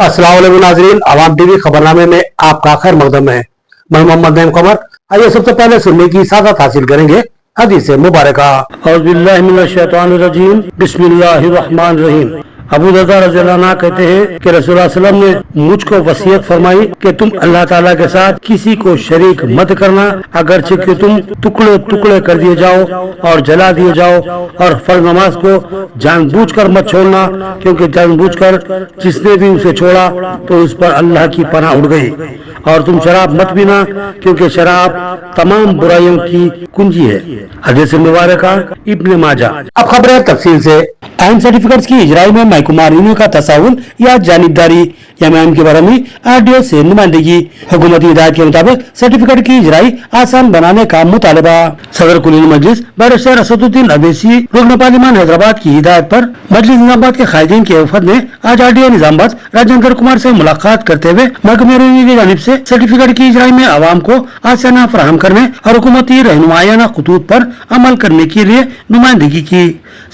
अस्सलाम वालेकुम नाज़रीन, अवाम टीवी खबरनामे में आपका खैर मकदम है। मैं मोहम्मद नईम कमर। आइए सबसे पहले सुनने की सादत हासिल करेंगे हदीस मुबारक। बिस्मिल्लाहिर्रहमानिर्रहीम। अबू दरदा रज़ियल्लाहु अन्हु कहते हैं कि रसूलुल्लाह सल्लल्लाहु अलैहि वसल्लम ने मुझको वसीयत फरमाई कि तुम अल्लाह ताला के साथ किसी को शरीक मत करना, अगरचे कि तुम टुकड़े टुकड़े कर दिए जाओ और जला दिए जाओ, और फर्ज नमाज को जानबूझकर मत छोड़ना, क्योंकि जानबूझकर जिसने भी उसे छोड़ा तो उस पर अल्लाह की पनाह उड़ गई। और तुम शराब मत पीना, क्योंकि शराब तमाम बुराइयों की कुंजी है। हदीस मुबारक इब्न माजा। अब खबरें तफसील से। आइन सर्टिफिकेट्स की इजराई में महकुमारीनों का तसाउन या जानिबदारी एमआईएम की बरहमी आरडीओ से नुमाइंदगी। हुकूमती हिदायत के मुताबिक सर्टिफिकेट की इजराई आसान बनाने का मुतालबा। सदर कुलीन मजलिस बैरिस्टर असदुद्दीन अवैसी रुकन पार्लिमान हैदराबाद की हिदायत पर मजलिस निजामाबाद के कायदीन के वफद ने आज आरडीओ निजामाबाद राजेंद्र कुमार से मुलाकात करते हुए महकमे की जानिब से सर्टिफिकेट की इजराई में आवाम को आसाना फराहम करने और हुकूमती रहनुमायाना खतूत पर अमल करने के लिए नुमाइंदगी की।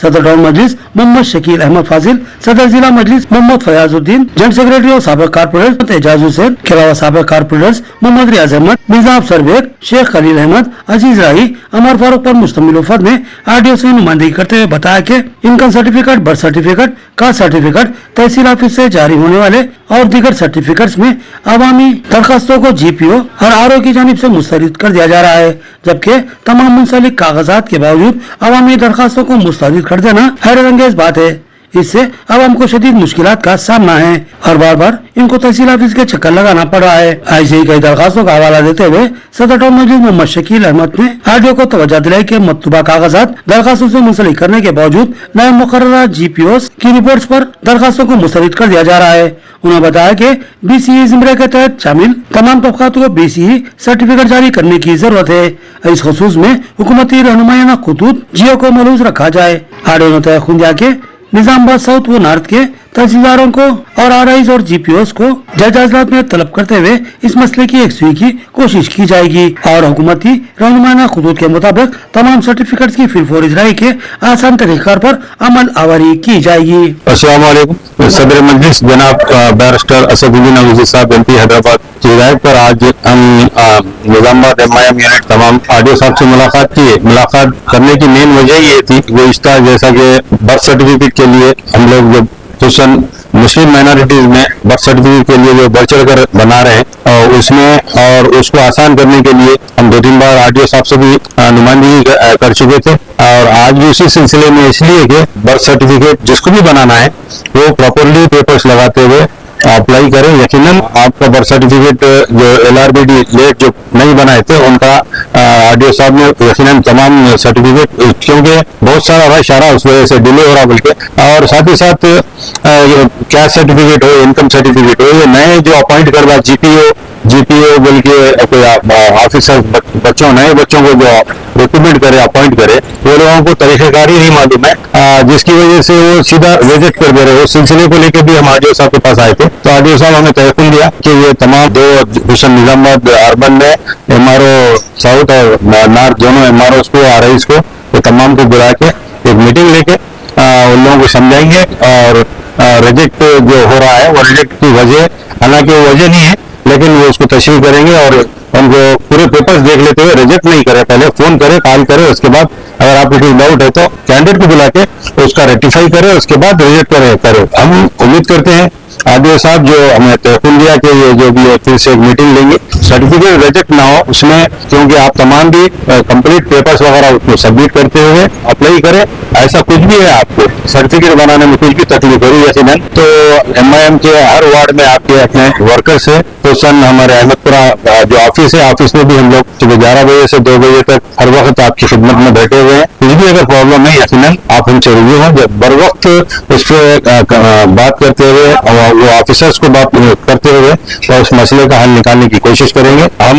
सदर टाउन मजलिस मोहम्मद शकील अहमद फाजिल, सदर जिला मजलिस मोहम्मद फयाजुद्दीन, जनरल सेक्रेटरी और साबिक कारपोरेटर एजाज हुसैन के अलावा साबिक कारपोरेटर्स मोहम्मद रियाज अहमद, मिर्जा अफसर बेग, शेख खलील अहमद, अजीज राही, अमर फारूक पर मुश्तमिल वफद ने आरडीओ से नुमाइंदगी करते हुए बताया कि income certificate, birth certificate, caste certificate tehsil office से जारी होने वाले और दीगर सर्टिफिकेट्स में अवामी दरखास्तों को जीपीओ और आरओ की जानिब से मुस्तरद कर दिया जा रहा है, जबकि तमाम मुंसलिक कागजात के बावजूद अवामी दरखास्तों को मुस्तरद कर देना हैरत अंगेज बात है। इससे अवाम को शदीद मुश्किलात का सामना है और बार बार इनको तहसील ऑफिस के चक्कर लगाना पड़ रहा है। ऐसे ही कई दरखास्तों का हवाला देते हुए सदर टाउन मजलिस मोहम्मद शकील अहमद ने आरडीओ को तवज्जो दिलाई कि मतलूबा कागजात दरखास्तों से मुंसलिक करने के बावजूद नए मुकर्ररा जीपीओस की रिपोर्ट्स पर दरखास्तों को मुस्तरद कर दिया जा रहा है। उन्होंने बताया कि बीसीई जिम्रे के तहत शामिल तमाम तबकातों को बीसीई सर्टिफिकेट जारी करने की जरूरत है। इस खसूस में हुकूमती रहनुमायाना खतूत जियो को मलूज रखा जाए। आरडीओ ने तय किया कि निजामाबाद साउथ व नॉर्थ के तहसीलदारों को और आरआईज और जीपीओस को जज अदालत में तलब करते हुए इस मसले की एकसुई की कोशिश की जाएगी और हुकूमती रहनुमायाना खतूत के मुताबिक तमाम सर्टिफिकेट्स की फिलफौर इजराई के आसान तरीक़ार पर अमल आवारी की जाएगी। अस्सलाम वालेकुम। सदर मजलिस जनाब बैरिस्टर असदुद्दीन अवैसी साहब एमपी हैदराबाद की हिदायत पर आज हम निजामाबाद एमआईएम यूनिट तमाम आरडीओ साहब से मुलाकात की। मुलाकात करने की मेन वजह ये थी वो इस तरह जैसा कि बर्थ सर्टिफिकेट के लिए हम लोग जो खुसूसन मुस्लिम माइनॉरिटीज में बर्थ सर्टिफिकेट के लिए जो बढ़ चढ़ कर बना रहे हैं और उसमें और उसको आसान करने के लिए हम 2-3 बार आरडीओ साहब से भी नुमाइंदगी कर चुके थे और आज भी उसी सिलसिले में इसलिए कि बर्थ सर्टिफिकेट जिसको भी बनाना है वो प्रॉपरली पेपर्स लगाते हुए अप्लाई करें। यकीनन आपका बर्थ सर्टिफिकेट जो एलआरबीडी लेट जो नहीं बनाए थे उनका आरडीओ साहब ने यकीनन तमाम सर्टिफिकेट, क्योंकि बहुत सारा रश आ रहा उस वजह से डिले हो रहा बल्कि, और साथ ही साथ कैस्ट सर्टिफिकेट हो, इनकम सर्टिफिकेट हो, ये नए जो अपॉइंट कर रहा जीपीओ बोल के कोई ऑफिसर बच्चों नए बच्चों को जो रिक्रूटमेंट करे अपॉइंट करे वो लोगों को तरीक़ेकार ही नहीं मालूम है, जिसकी वजह से वो सीधा रिजेक्ट कर दे रहे हैं। उस सिलसिले को लेकर भी हम आरडीओ साहब के पास आए थे तो आरडीओ साहब हमें तयकीन दिया कि ये तमाम दो हुसैन निजामाबाद अर्बन में एमआरओ साउथ और नॉर्थ दोनों एमआरओ को आरआईज को वो तमाम को बुला के एक मीटिंग लेके उन लोगों को समझाएंगे और रिजेक्ट जो हो रहा है वो रिजेक्ट की वजह, हालांकि वो वजह नहीं है लेकिन वो उसको तशरीह करेंगे और उनको पूरे पेपर्स देख लेते हुए रिजेक्ट नहीं करे, पहले फोन करे, कॉल करे, उसके बाद अगर आपको कोई डाउट है तो कैंडिडेट को बुला के उसका रेक्टिफाई करे, उसके बाद रिजेक्ट करे। हम उम्मीद करते हैं आरडीओ साहब जो हमें तयकीन दिया कि ये जो भी फिर से एक मीटिंग लेंगे, सर्टिफिकेट रिजेक्ट ना हो उसमें, क्योंकि आप तमाम भी कंप्लीट पेपर्स वगैरह उसको सबमिट करते हुए अप्लाई करें। ऐसा कुछ भी है आपको सर्टिफिकेट बनाने में कुछ भी तकलीफ हो रही है यकीनन तो एमआईएम के हर वार्ड में आपके अपने वर्कर्स है। तो सन हमारे अहमदपुरा जो ऑफिस है, ऑफिस में भी हम लोग सुबह 11 बजे से 2 बजे तक हर वक्त आपकी खिदमत में बैठे हुए हैं। कुछ भी अगर प्रॉब्लम है यकीनन आप हमसे रुजू हों, जब बर वक्त उस पर बात करते हुए वो ऑफिसर्स को बात करते हुए तो उस मसले का हल निकालने की कोशिश करेंगे। हम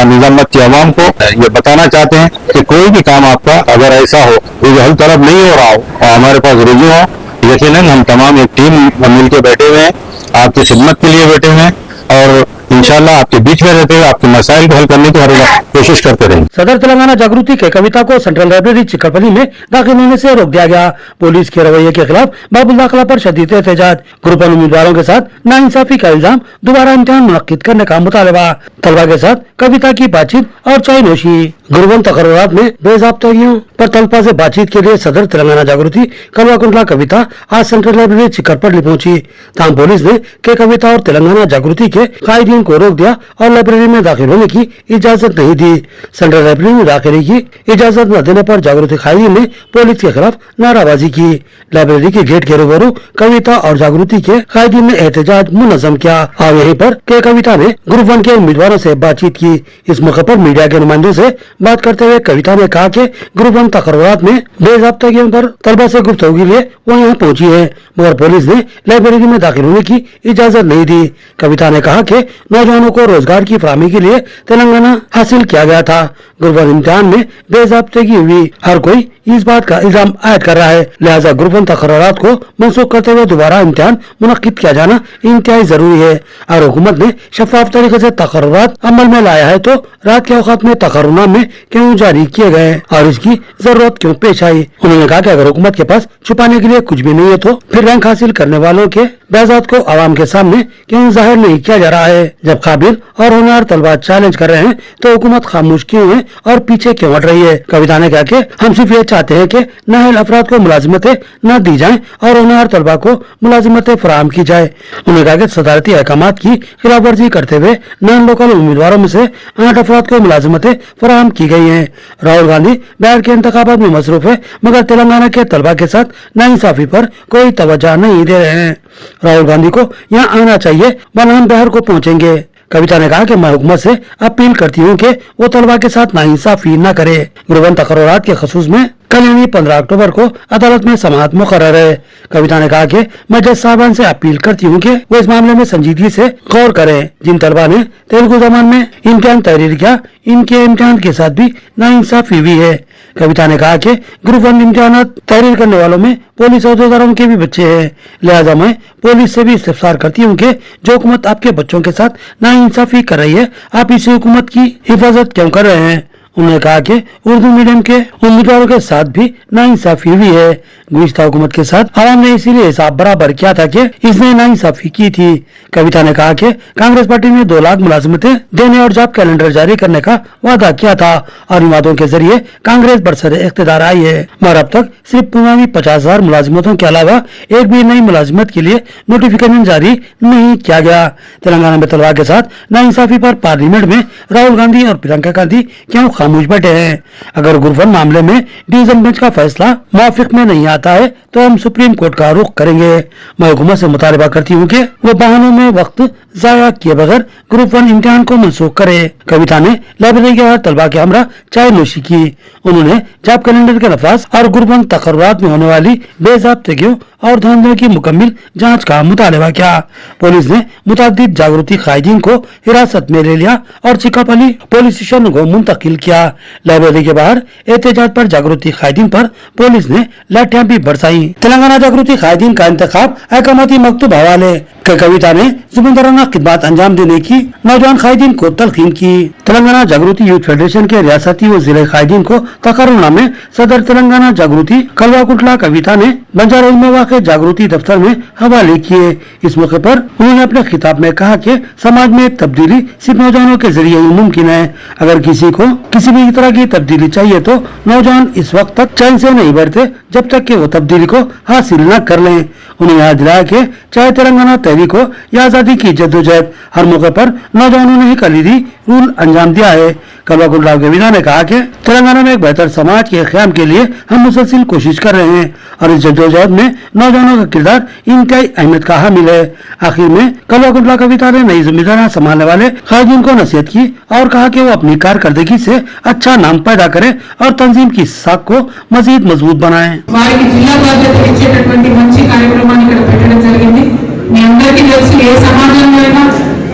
निजामाबाद की आवाम को ये बताना चाहते हैं कि कोई भी काम आपका अगर ऐसा हो जो हल तलब नहीं हो रहा हो और हमारे पास रुजू हो, यकीनन हम तमाम एक टीम मिलकर बैठे हुए हैं, आपकी खिदमत के लिए बैठे हुए हैं और इंशाल्लाह आपके बीच में रहते हुए आपके मसाइल को हल करने की हर वक्त कोशिश करते रहेंगे। सदर तेलंगाना जागृति के कविता को सेंट्रल लाइब्रेरी चिकलपल्ली में दाखिल होने से रोक दिया गया। पुलिस के रवैये के खिलाफ बाबुल दाखला पर शदीद एहतजाज। ग्रुप वन उम्मीदवारों के साथ नाइंसाफी का इल्जाम, दोबारा इम्तिहान मुनक्किद करने का मुतालबा। तलबा के साथ कविता की बातचीत और चाय नोशी। ग्रुप वन तकर्रुरात में बेज़ाब्तगियों पर तलबा से बातचीत के लिए सदर तेलंगाना जागृति कलवा कुंडला कविता आज सेंट्रल लाइब्रेरी चिकलपल्ली पहुंची। तमाम पुलिस ने के कविता और तेलंगाना जागृति के कायदीन को रोक दिया और लाइब्रेरी में दाखिल होने की इजाजत नहीं दी। सेंट्रल लाइब्रेरी में दाखिले की इजाजत न देने पर जागृति कायदीन ने पुलिस के खिलाफ नाराबाजी की। लाइब्रेरी के गेट के रूबरू कविता और जागृति के कायदीन ने एहतजाज मुनज़्ज़म किया और यहीं पर के कविता ने ग्रुप वन के उम्मीदवारों से बातचीत की। इस मौके पर मीडिया के नुमाइंदों से बात करते हुए कविता ने कहा कि ग्रुप वन तकर्रुरात में बेज़ाब्तगियों पर तलबा से गुफ्तगू के लिए वो यहाँ पहुंची है, मगर पुलिस ने लाइब्रेरी में दाखिल होने की इजाजत नहीं दी। कविता ने कहा कि नौजवानों को रोजगार की फराहमी के लिए तेलंगाना हासिल किया गया था। ग्रुप वन इम्तिहान में बेज़ाब्तगी हुई, हर कोई इस बात का इल्जाम आयद कर रहा है, लिहाजा ग्रुप वन तकर्रुरात को मनसूख करते हुए दोबारा इम्तिहान मुनक्किद किया जाना इंतहाई जरूरी है। और हुकूमत ने शफाफ तरीके से तकर्रुरात अमल में लाया है तो रात के औकात में तकर्रुनामे क्यों जारी किए गए और इसकी जरूरत क्यों पेश आई। उन्होंने कहा कि अगर हुकूमत के पास छुपाने के लिए कुछ भी नहीं है तो फिर रैंक हासिल करने वालों के बेज़ात को आवाम के सामने क्यों जाहिर नहीं किया जा रहा है। जब काबिल और होनहार तलबा चैलेंज कर रहे हैं तो हुकूमत खामोश क्यों है और पीछे क्यों हट रही है। कविता ने कहा कि हम सिर्फ ये चाहते हैं कि नाअहल अफराद को मुलाजिमतें न दी जाएं और होनहार तलबा को मुलाजिमतें फराहम की जाए। उन्होंने कहा कि सदारती अहकामात की खिलाफ वर्जी करते हुए नॉन लोकल उम्मीदवारों में से 8 अफराद को मुलाजिमतें फराहम की गई हैं। राहुल गांधी बिहार के इंतखाबात में मसरूफ है, मगर तेलंगाना के तलबा के साथ नाइंसाफी पर कोई तवज्जो नहीं दे रहे हैं। राहुल गांधी को यहाँ आना चाहिए वरना हम बिहार को पहुंचेंगे। कविता ने कहा कि मैं हुकूमत से अपील करती हूँ कि वो तलबा के साथ नाइंसाफी न करे। ग्रुप वन तकर्रुरात के खसूस में कल यानी 15 अक्टूबर को अदालत में समाअत मुकर्रर है। कविता ने कहा कि मैं जज साहबान से अपील करती हूँ कि वो इस मामले में संजीदगी से गौर करें। जिन तलबा ने तेलुगु जबान में इम्तिहान तहरीर किया, इनके इम्तिहान के साथ भी नाइंसाफी हुई है। कविता ने कहा कि ग्रुप वन इम्तिहान तहरीर करने वालों में पुलिस अहदेदारों के भी बच्चे हैं, लिहाजा मैं पुलिस से भी इस्तफसार करती हूँ कि जो हुकूमत आपके बच्चों के साथ नाइंसाफी कर रही है, आप इसी हुकूमत की हिफाजत क्यों कर रहे हैं। उन्होंने कहा कि उर्दू मीडियम के उम्मीदवारों के साथ भी नाइंसाफी हुई है। गुज़िश्ता हुकूमत के साथ आवाम ने इसीलिए हिसाब बराबर किया था कि इसने नाइंसाफी की थी। कविता ने कहा कि कांग्रेस पार्टी ने 2 लाख मुलाजिमतें देने और जॉब कैलेंडर जारी करने का वादा किया था और इन वादों के जरिए कांग्रेस बरसरे इख्तिदार आई है, मगर अब तक सिर्फ पुरानी 50,000 मुलाजिमतों के अलावा एक भी नई मुलाजिमत के लिए नोटिफिकेशन जारी नहीं किया गया। तेलंगाना में तलबा के साथ नाइंसाफी पर पार्लियामेंट में राहुल गांधी और प्रियंका गांधी क्यों खामोश बैठे हैं। अगर ग्रुप वन मामले में डिवीजन बेंच का फैसला मौफिक में नहीं आता है तो हम सुप्रीम कोर्ट का रुख करेंगे। मैं हुकूमत से मुतालबा करती हूँ कि वो बहानों में वक्त जाया किए बगैर ग्रुप वन इम्तिहान को मनसूख करे। कविता ने लाइब्रेरी के तलबा के हमरा चाय नोशी की। उन्होंने जॉब कैलेंडर के नफाज और ग्रुप वन तकर्रुरात में होने वाली बेज़ाब्तगियों और धांधलियों की मुकम्मल जांच का मुतालबा किया। पुलिस ने मुतअद्दिद जागृति कायदीन को हिरासत में ले लिया और चिकलपल्ली पुलिस स्टेशन को मुंतकिल किया। लाइब्रेरी के बाहर एहतजाज पर जागृति कायदीन पर पुलिस ने लाठियां भी बरसाई। तेलंगाना जागृति कायदीन का इंतखाब अहकामाती मकतूब हवाले। कविता ने जुम्मेदाराना खिदमत अंजाम देने की नौजवान कायदीन को तलकीन की। तेलंगाना जागृति यूथ फेडरेशन के रियासती व जिले कायदीन को तकर्रुनामे सदर तेलंगाना जागृति कलवा कुंडला कविता ने बंजारा में वाक़े जागृति दफ्तर में हवाले किए। इस मौके पर उन्होंने अपने खिताब में कहा कि समाज में तब्दीली सिर्फ नौजवानों के जरिए ही मुमकिन है। अगर किसी को किसी भी तरह की तब्दीली चाहिए तो नौजवान इस वक्त तक चैन से नहीं बैठते जब तक कि वो तब्दीली को हासिल न कर लें। उन्हें याद दिलाया कि चाहे तेलंगाना तहरीक हो या आजादी की जद्दोजहद, हर मौके पर नौजवानों ने ही कलीदी रूल अंजाम दिया है। कलवा कुंडला कविता ने कहा कि तेलंगाना में एक बेहतर समाज के क़याम के लिए हम मुसलसिल कोशिश कर रहे हैं और इस जद्दोजहद में नौजवानों का किरदार इंतहाई अहमियत का हामिल है। आखिर में कलवा कुंडला कविता ने नई जिम्मेदारियां संभालने वाले कायदीन को नसीहत की और कहा कि वो अपनी कारकर्दगी से अच्छा नाम पैदा करें और तंजीम की साख को मजीद मजबूत बनाएं।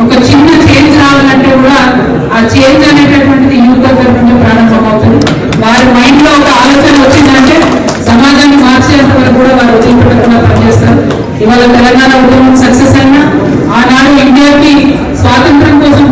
ఒక చిన్న చేంజ్ రావాలంటే కూడా ఆ చేంజ్ అనేటటువంటిది యూత్ దగ్గర నుంచి ప్రారంభమవుతుంది. వారి మైండ్ లో ఒక ఆలోచన వచ్చిందంటే సమాజాన్ని మార్చేంత వరకు కూడా వారు వదిలిపెట్టకుండా పనిచేస్తారు. ఇవాళ తెలంగాణ ఉద్యమం సక్సెస్ అయినా ఆనాడు ఇండియాకి స్వాతంత్రం కోసం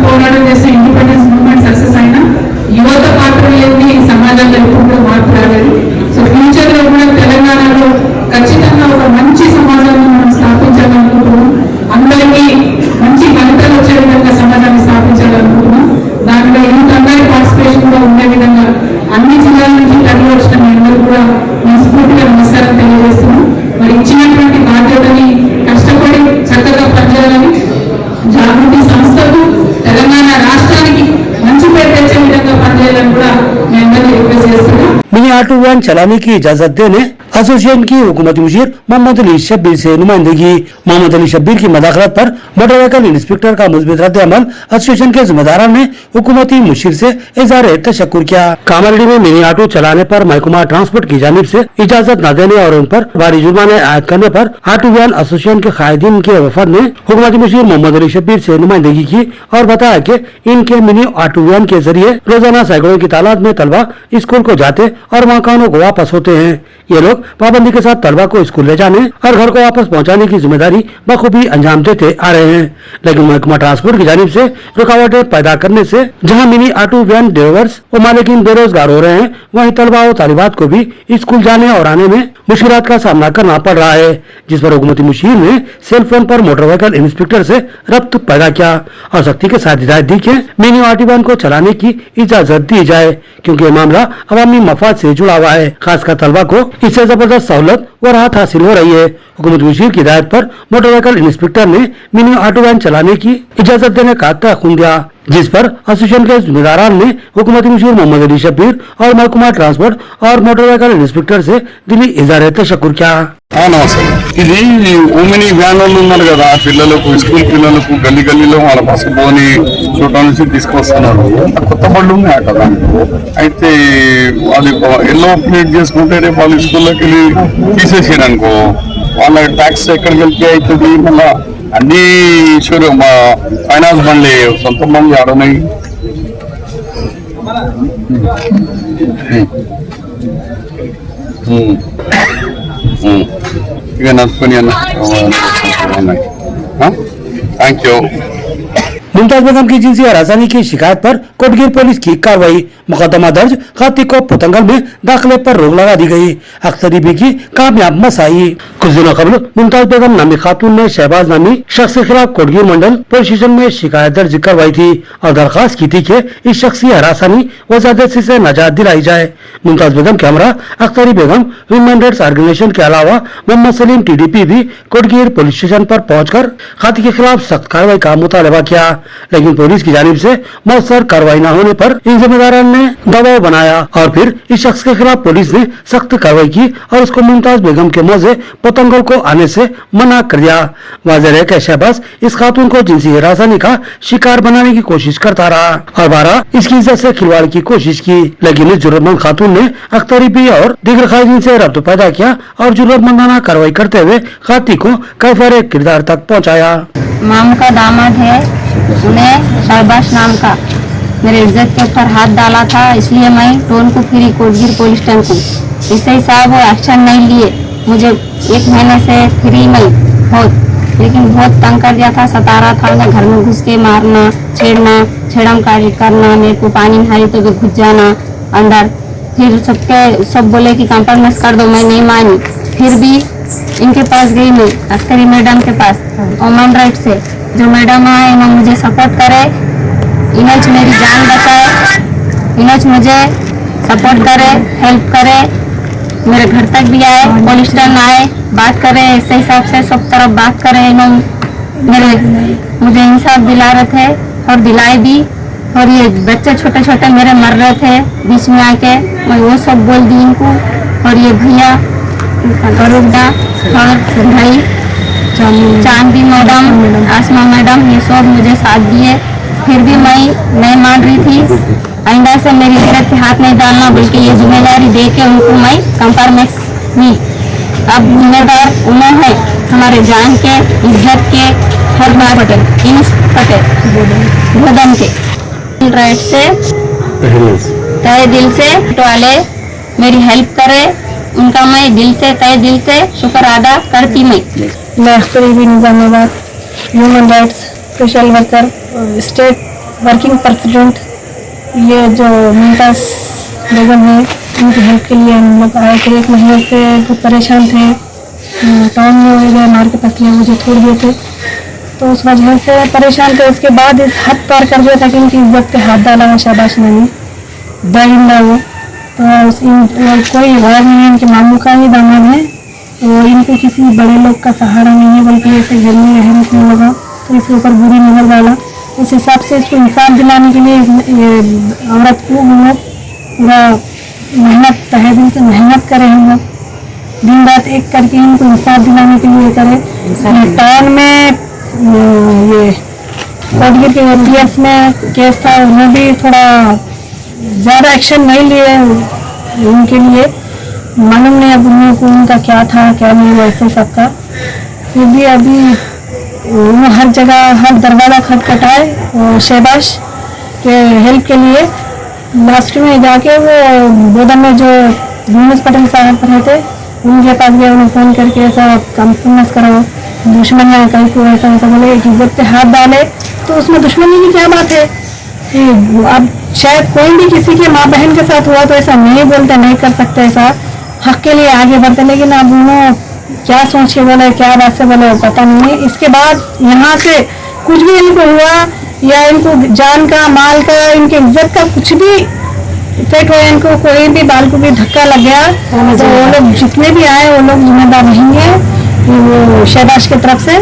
ऑटो वैन चलाने की इजाजत देने एसोसिएशन की हुकूमती मुशीर मोहम्मद अली शब्बीर से नुमाइंदगी। मोहम्मद अली शब्बीर की मदाखलत पर मोटर व्हीकल इंस्पेक्टर का मुस्बित रद्द अमल एसोसिएशन के जिम्मेदारों ने हुकूमती मुशीर से इजहार तशक्कुर किया। कामारेड्डी में मिनी ऑटो चलाने पर महकमा ट्रांसपोर्ट की जानिब से इजाजत न देने और उन पर भारी जुर्माने आयद करने पर ऑटो वैन एसोसिएशन के कायदीन के वफद ने हुकूमती मुशीर मोहम्मद अली शब्बीर से नुमाइंदगी की और बताया कि इनके मिनी ऑटो वैन के जरिए रोजाना सैकड़ों की तादाद में तलबा स्कूल को जाते और मकानों को वापस होते हैं। ये लोग पाबंदी के साथ तलबा को स्कूल ले जाने और घर को वापस पहुंचाने की जिम्मेदारी बखूबी अंजाम देते आ रहे हैं, लेकिन महकमा ट्रांसपोर्ट की जानिब से रुकावटें पैदा करने से जहां मिनी ऑटो वैन ड्राइवर्स और मालिकीन बेरोजगार हो रहे हैं, वहीं तलबा और तालिबात को भी स्कूल जाने और आने में मुश्किलात का सामना करना पड़ रहा है, जिस पर हुकूमती मुशीर ने सेल फोन पर मोटर व्हीकल इंस्पेक्टर से रब्त पैदा किया और सख्ती के साथ हिदायत दी कि मिनी ऑटो वैन को चलाने की इजाजत दी जाए, क्योंकि मामला अवामी मफाद से जुड़ा हुआ है। खासकर तलबा को इससे जबरदस्त सहूलत व राहत हासिल हो रही है। हुकूमत मुशीर की हिदायत पर मोटर व्हीकल इंस्पेक्टर ने मिनी ऑटो वैन चलाने की इजाजत देने का तयक़ुन दिया, जिस पर एसोसिएशन के जिम्मेदारान ने हुकूमती मुशीर मोहम्मद अली शब्बीर और महकमा ट्रांसपोर्ट और मोटर व्हीकल इंस्पेक्टर से दिली इजहार तशक्कुर किया। ఇది ఓమిని వ్యాన్ వాళ్ళు ఉన్నారు కదా, పిల్లలకు స్కూల్ పిల్లలకు గల్లీ గల్లీలో వాళ్ళ బస్సు పోని చోట నుంచి తీసుకొస్తున్నారు. కొత్త బళ్ళు ఉన్నాయి అక్కడ దాంట్లో. అయితే అది ఎల్లో ప్లేట్ చేసుకుంటే రేపు వాళ్ళు స్కూల్లోకి వెళ్ళి తీసేసారు అనుకో, వాళ్ళ ట్యాక్స్ ఎక్కడికి వెళ్తే అవుతుంది. మళ్ళీ అన్ని ఫైనాన్స్ బండ్లే, సొంత బండ్లు ఆడున్నాయి. ఇక నడుచుకొని థ్యాంక్ యూ। मुमताज बेगम की जिनसी हरासानी की शिकायत पर कोटगीर पुलिस की कार्रवाई, मुकदमा दर्ज, खाती को पुतंगल में दाखिले पर रोक लगा दी गई। अख्तर बीबी की कामयाब मसाई। कुछ दिनों कबल मुमताज बेगम नामी खातून ने शहबाज नामी शख्स के खिलाफ कोटगीर मंडल पुलिस स्टेशन में शिकायत दर्ज करवाई थी और दरखास्त की थी कि इस शख्सी हरासानी व ज्यादती से निजात दिलाई जाए। मुमताज बेगम के हमरा अख्तरी बेगम ह्यूमन राइट्स ऑर्गेनाइजेशन के अलावा मोहम्मद सलीम TDP भी कोटगीर पुलिस स्टेशन पर पहुंचकर खाती के खिलाफ सख्त कार्रवाई का मुतालबा किया, लेकिन पुलिस की जानिब से मौसर कार्रवाई न होने पर इन जिम्मेदारों ने दबाव बनाया और फिर इस शख्स के खिलाफ पुलिस ने सख्त कार्रवाई की और उसको मुमताज बेगम के मौजे पतंगल को आने से मना कर दिया। वाज़ेह है कि शहबाज इस खातून को जिनसी हरासानी का शिकार बनाने की कोशिश करता रहा और बारहा इसकी इज्जत से खिलवाड़ की कोशिश की, लेकिन इस जरूरतमंद खातून ने अख्तरी भी और दीगर खारिजीन से रब्त पैदा किया और जरूरतमंदाना कार्रवाई करते हुए खाती को कैफर किरदार तक पहुँचाया। माम का दामाद है, उन्हें शहबाज नाम का मेरे इज्जत के ऊपर हाथ डाला था, इसलिए मैं टोन को फिरी कोटगीर पुलिस स्टेशन को। इससे साहब वो एक्शन नहीं लिए, मुझे 1 महीने से फ्री में बहुत तंग कर दिया था, सता रहा था। उन्हें घर में घुस के मारना, छेड़ना, छेड़म करना, मेरे को पानी नहारी तो भी घुस जाना अंदर। फिर सब बोले कि कंप्रोमाइज कर दो, मैं नहीं मानी। फिर भी इनके पास गई मैं, अख्तरी मैडम के पास, ह्यूमन राइट से जो मैडम आए इन्हें मुझे सपोर्ट करे, इन्हें मेरी जान बचाए, इन्हें मुझे सपोर्ट करे, हेल्प करे, मेरे घर तक भी आए, पुलिस स्टेशन आए, बात करे, ऐसे हिसाब से सब तरफ बात करे। मुझे इंसाफ दिला रहे थे और दिलाए भी। और ये बच्चे छोटे छोटे मेरे मर रहे थे बीच में आके, मैं वो सब बोल दी इनको। और ये भैया गरुड़ा और भाई चांदी मैडम, आसमा मैडम, ये सब मुझे साथ दिए। फिर भी मैं नहीं मान रही थी, आइंदा से मेरी इज्जत पे हाथ नहीं डालना, बल्कि ये जिम्मेदारी दे के उनको मैं कंप्रोमाइज की। अब जिम्मेदार उन्हें है, हमारे जान के, इज्जत के, हर बात भोदन के राइट से तय दिल से वाले मेरी हेल्प करे, उनका मैं दिल से तय दिल से शुक्र अदा करती। मैं अख्तरी भी Nizamabad human rights special worker, state working president. ये जो मुमताज बेगम है, उनकी हेल्प के लिए हम लोग आए थे। 1 महीने से बहुत परेशान थे, टाउन में हो गए, मार के पसले मुझे छोड़ दिए थे, तो उस वजह से परेशान थे। उसके बाद इस हद पार कर दिया था कि इनकी इज्जत पे हाथ डाला है शहबाज ने, दरिंदा वो। तो कोई गौर नहीं है, इनके मामू का ही दामाद है, तो इनको किसी बड़े लोग का सहारा नहीं है, बल्कि ऐसे घर में रहने लगा तो इसके ऊपर बुरी नजर डाला। उस हिसाब से इसको इंसाफ दिलाने के लिए औरत को हम लोग पूरा मेहनत तहे दिन से मेहनत करें हम लोग, दिन रात एक करके इनको इंसाफ दिलाने के लिए करें। टाउन में ये कोटगिर के एमपीएस में केस था, उन्हें भी थोड़ा ज़्यादा एक्शन नहीं लिए उनके लिए, मालूम नहीं अब उनको उनका क्या था क्या नहीं वैसे सबका। फिर भी अभी वो हर जगह हर दरवाज़ा खटखटाए वो शहबाज के हेल्प के लिए। लास्ट में जाके वो बोधन में जो यूनुस पटेल साहब रहते उनके पास गए, उन्हें फ़ोन करके ऐसा कॉम्प्रोमाइज़ करो, दुश्मन है कहीं को ऐसा वैसा बोले, एक इज्जत पे हाथ डाले तो उसमें दुश्मनी की क्या बात है कि अब शायद कोई भी किसी के माँ बहन के साथ हुआ तो ऐसा नहीं बोलते, नहीं कर सकते ऐसा, हक के लिए आगे बढ़ते। लेकिन अब उन्होंने क्या सोच के बोले क्या बात से बोले पता नहीं है। इसके बाद यहाँ से कुछ भी इनको हुआ या इनको जान का माल का इनकी इज्जत का कुछ भी इफेक्ट हुआ, इनको कोई भी बाल को भी धक्का लग गया तो वो लोग जितने भी आए वो लोग जिम्मेदार रहेंगे वो शहबाज की तरफ से।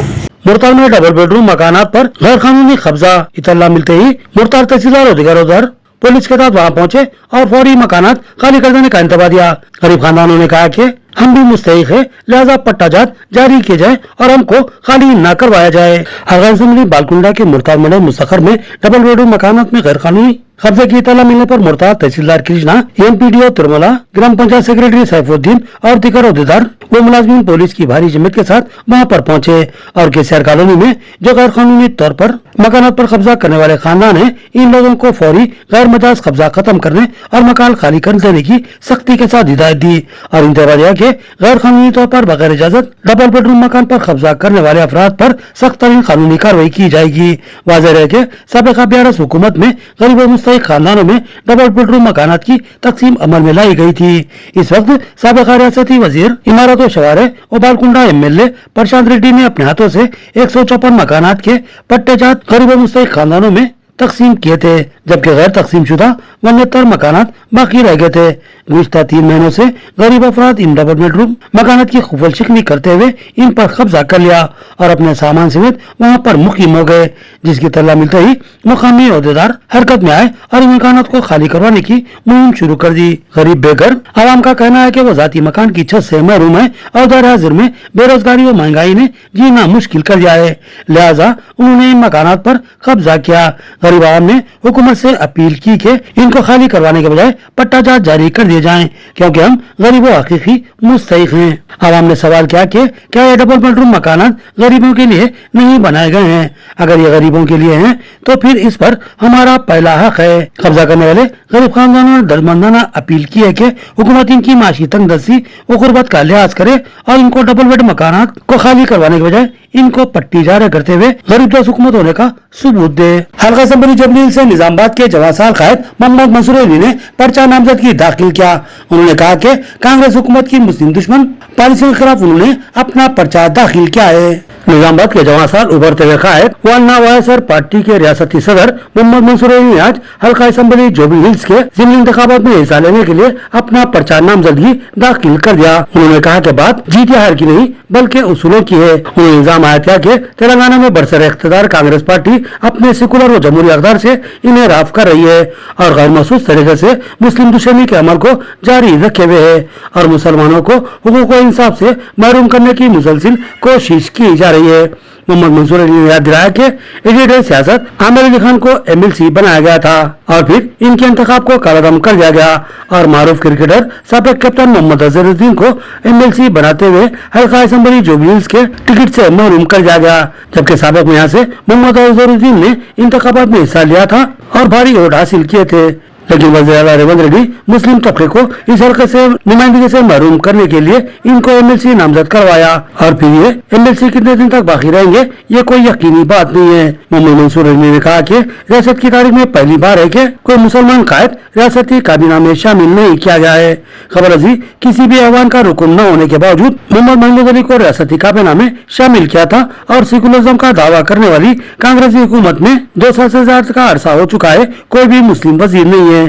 मुर्तार में डबल बेडरूम मकानात पर गैर कानूनी कब्जा इतला मिलते ही मुर्तार तहसीलदार और दिगर उधर पुलिस के साथ वहां पहुंचे और फौरी मकानात खाली कर देने का इंतबा दिया। गरीब खानदानों ने कहा कि हम भी मुस्तहिक है, लिहाजा पट्टाजात जारी किए जाए और हमको खाली न करवाया जाए। अगैर बालकुंडा के मुर्तार मंडल मुस्तखर में डबल बेडरूम मकानात में गैर कानूनी कब्जे की इतला मिलने पर मुर्तार तहसीलदार कृष्णा, एमपीडीओ तिरुमला, ग्राम पंचायत सेक्रेटरी सैफुद्दीन और दिगर अहदेदार व मुलाजिमीन पुलिस की भारी जमात के साथ वहां पर पहुंचे और केसीआर कॉलोनी में जो गैर कानूनी तौर पर मकानात पर कब्जा करने वाले खानदान है, इन लोगों को फौरी गैर मजाज कब्जा खत्म करने और मकान खाली कर देने की सख्ती के साथ हिदायत दी और इंतबा दिया कि गैर कानूनी तौर पर बगैर इजाजत डबल बेडरूम मकान पर कब्जा करने वाले अफराद पर सख्त तरीन कानूनी कार्रवाई की जाएगी। वाज़ेह है कि साबिक़ा BRS हुकूमत में गरीब और मुस्तहिक खानदानों में डबल बेडरूम मकानात की तकसीम अमल में लाई गई थी। इस वक्त साबिक़ा रियासती वजीर इमारत व शवारे और बालकुंडा MLA प्रशांत रेड्डी ने अपने हाथों से 154 मकानात के पट्टेजात गरीब और मुस्तहिक खानदानों में तकसीम किए थे, जबकि गैर तकसीम शुदा 69 मकानात बाकी रह गए थे। गुज़िश्ता 3 महीनों से गरीब अफराद इन डबल बेडरूम मकानात की खुफल शिकनी करते हुए इन पर कब्जा कर लिया और अपने सामान समेत वहां पर मुकीम हो गए, जिसकी तल्ला मिलते ही मुकामी अहदेदार हरकत में आए और इन मकानात को खाली करवाने की मुहिम शुरू कर दी। गरीब बेघर आवाम का कहना है कि वो जाती मकान की छत से महरूम है और दर हाजिर में बेरोजगारी और महंगाई ने जीना मुश्किल कर दिया है, लिहाजा उन्होंने इन मकानात पर कब्जा किया। गरीब आवाम ने हुकूमत से अपील की कि इनको खाली करवाने के बजाय पट्टाजात जारी कर दिए जाएं, क्योंकि हम गरीबों हकीकी मुस्तहिक हैं। आवाम ने सवाल किया कि क्या ये डबल बेडरूम मकानात गरीबों के लिए नहीं बनाए गए हैं? अगर ये गरीबों के लिए हैं तो फिर इस पर हमारा पहला हक है। कब्जा करने वाले गरीब खानदानों ने दर्दमंदाना अपील की है कि हुकूमत इनकी माशी तंगदस्ती और गुर्बत का लिहाज करे और इनको डबल बेड मकानात को खाली करवाने के बजाय इनको पट्टी जारी करते हुए गरीब दोस्त हुकूमत होने का सबूत दे। हल्का असम्बली जबलील से निजामाबाद के जवासाल कायद मोहम्मद मंसूर अली ने पर्चा नामजदगी दाखिल किया। उन्होंने कहा कि कांग्रेस हुकूमत की मुस्लिम दुश्मन पॉलिसी के खिलाफ उन्होंने अपना पर्चा दाखिल किया है। निजामाबाद के जवासाल उभरते हुए कायद व अन्ना वायसर पार्टी के रियासती सदर मोहम्मद मंसूर अली ने आज हल्का असम्बली जुबली हिल्स के जिमनी इंतखाबात में हिस्सा लेने के लिए अपना पर्चा नामजदगी दाखिल कर दिया। उन्होंने कहा कि बात जीत या हार की नहीं बल्कि उसूलों की है। उन्होंने इल्जाम आया था कि तेलंगाना में बरसर इख्तियार कांग्रेस पार्टी अपने सेकुलर व जमहूरी अक़दार से इन्हें राफ कर रही है और गैर महसूस तरीके से मुस्लिम दुश्मनी के अमल को जारी रखे हुए है और मुसलमानों को हुकूक व इंसाफ से महरूम करने की मुसलसिल कोशिश की जा रही है। मोहम्मद मंसूर अली ने याद दिलाया कि एडिटर सियासत आमिर अली खान को MLC बनाया गया था और फिर इनके इंतखाब को कालादम कर दिया गया और मारूफ क्रिकेटर साबिक कैप्टन मोहम्मद अजहरुद्दीन को MLC बनाते हुए हल्का असम्बली जुबली हिल्स के टिकट से महरूम कर दिया गया, जबकि साबिक में यहाँ से मोहम्मद अजहरुद्दीन ने इंतखाबात में हिस्सा लिया था और भारी वोट हासिल किए थे। लेकिन वज़ीर आला रेवंत रेड्डी मुस्लिम तबके को इस हल्के से नुमाइंदगी से महरूम करने के लिए इनको MLC नामजद करवाया और फिर ये MLC कितने दिन तक बाकी रहेंगे ये कोई यकीनी बात नहीं है। मोहम्मद मंसूर अली ने कहा कि रियासत की तारीख में पहली बार है कि कोई मुसलमान कायद रियासती काबीना में शामिल नहीं किया गया है। खबर अजी किसी भी ऐवान का रुकन न होने के बावजूद मोहम्मद महमूद अली को रियासती काबीना में शामिल किया था और सेकुलरिज्म का दावा करने वाली कांग्रेसी हुकूमत में 2 साल से ज्यादा का अरसा हो चुका है, कोई भी मुस्लिम वजीर नहीं है।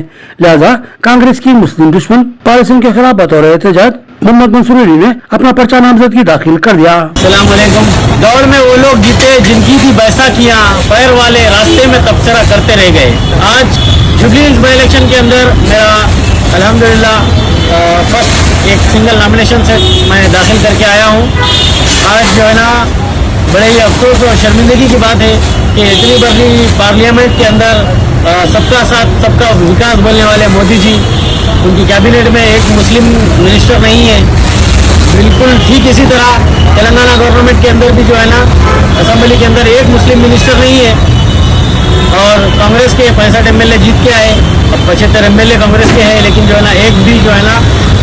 लिहाजा कांग्रेस की मुस्लिम दुश्मन पॉलिसी के खिलाफ बतौर एहतजाज मोहम्मद मंसूर अली ने अपना पर्चा नामजदगी दाखिल कर दिया। अस्सलाम वालेकुम। दौड़ में वो लोग जीते जिनकी थी बैसाखियां, पैर वाले रास्ते में तबसरा करते रह गए। आज जुबली हिल्स बाई इलेक्शन के अंदर मेरा अल्हम्दुलिल्लाह फर्स्ट एक सिंगल नॉमिनेशन से मैं दाखिल करके आया हूँ। आज जो है ना बड़े ही अफसोस और शर्मिंदगी की बात है कि इतनी बड़ी पार्लियामेंट के अंदर सबका साथ सबका विकास बोलने वाले मोदी जी, उनकी कैबिनेट में एक मुस्लिम मिनिस्टर नहीं है। बिल्कुल ठीक इसी तरह तेलंगाना गवर्नमेंट के अंदर भी जो है ना असेंबली के अंदर एक मुस्लिम मिनिस्टर नहीं है। और कांग्रेस के 65 एमएलए जीत के आए, अब 75 एमएलए कांग्रेस के हैं, लेकिन जो है ना एक भी जो है ना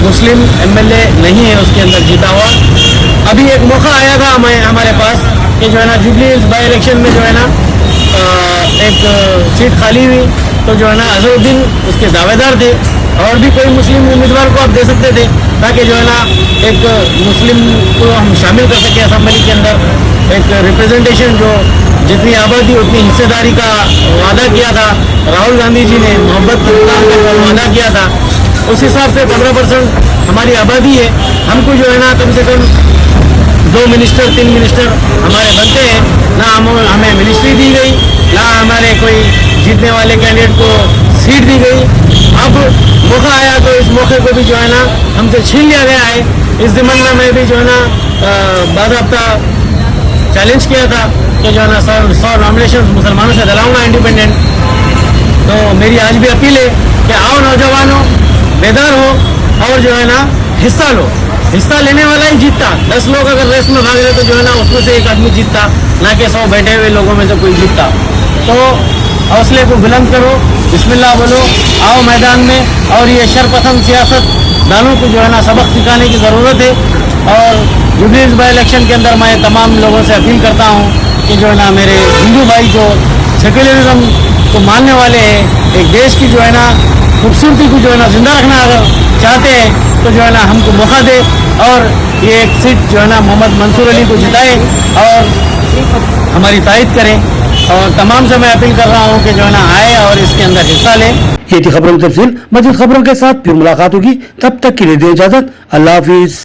मुस्लिम एमएलए नहीं है उसके अंदर जीता हुआ। अभी एक मौका आया था हमारे पास कि जो है ना जुबली हिल्स बाई इलेक्शन में जो है ना एक सीट खाली हुई, तो जो है ना अजहरुद्दीन उसके दावेदार थे और भी कोई मुस्लिम उम्मीदवार को आप दे सकते थे ताकि जो है ना एक मुस्लिम को हम शामिल कर सकें असेंबली के अंदर। एक रिप्रेजेंटेशन जो जितनी आबादी उतनी हिस्सेदारी का वादा किया था राहुल गांधी जी ने, मोहब्बत के मुकाम पर वादा किया था, उस हिसाब से 15% हमारी आबादी है। हमको जो है ना कम से कम 2 मिनिस्टर 3 मिनिस्टर हमारे बनते हैं। ना हमें मिनिस्ट्री दी गई, ना हमारे कोई जीतने वाले कैंडिडेट को सीट दी गई। अब मौका आया तो इस मौके को भी जो है ना हमसे छीन लिया गया है। इस ज़िम्मन में मैं भी जो है ना बाज़ाब्ता चैलेंज किया था कि जो है ना 100 नॉमिनेशन मुसलमानों से दिलाऊंगा इंडिपेंडेंट। तो मेरी आज भी अपील है कि आओ नौजवानों, बेदार हो और जो है ना हिस्सा लो। हिस्सा लेने वाला ही जीतता। 10 लोग अगर रेस में भाग रहे तो जो है ना उसमें से एक आदमी जीतता, ना कि 100 बैठे हुए लोगों में से कोई जीतता। तो हौसले को बुलंद करो, बिस्मिल्लाह बोलो, आओ मैदान में। और ये शरपसंद सियासत दानों को जो है ना सबक सिखाने की ज़रूरत है। और जुबली हिल्स बाई इलेक्शन के अंदर मैं तमाम लोगों से अपील करता हूँ कि जो है ना मेरे हिंदू भाई जो सेक्युलरिज्म को मानने वाले हैं, एक देश की जो है ना खूबसूरती को जो है ना जिंदा रखना अगर चाहते हैं तो जो है ना हमको मौका दे और ये एक सीट जो है ना मोहम्मद मंसूर अली को जिताए और हमारी तारीफ करें। और तमाम से मैं अपील कर रहा हूँ कि जो है ना आए और इसके अंदर हिस्सा लें। ये थी खबरों की तफसील। मजीद खबरों के साथ फिर मुलाकात होगी, तब तक के लिए दे इजाजत। अल्लाह हाफिज।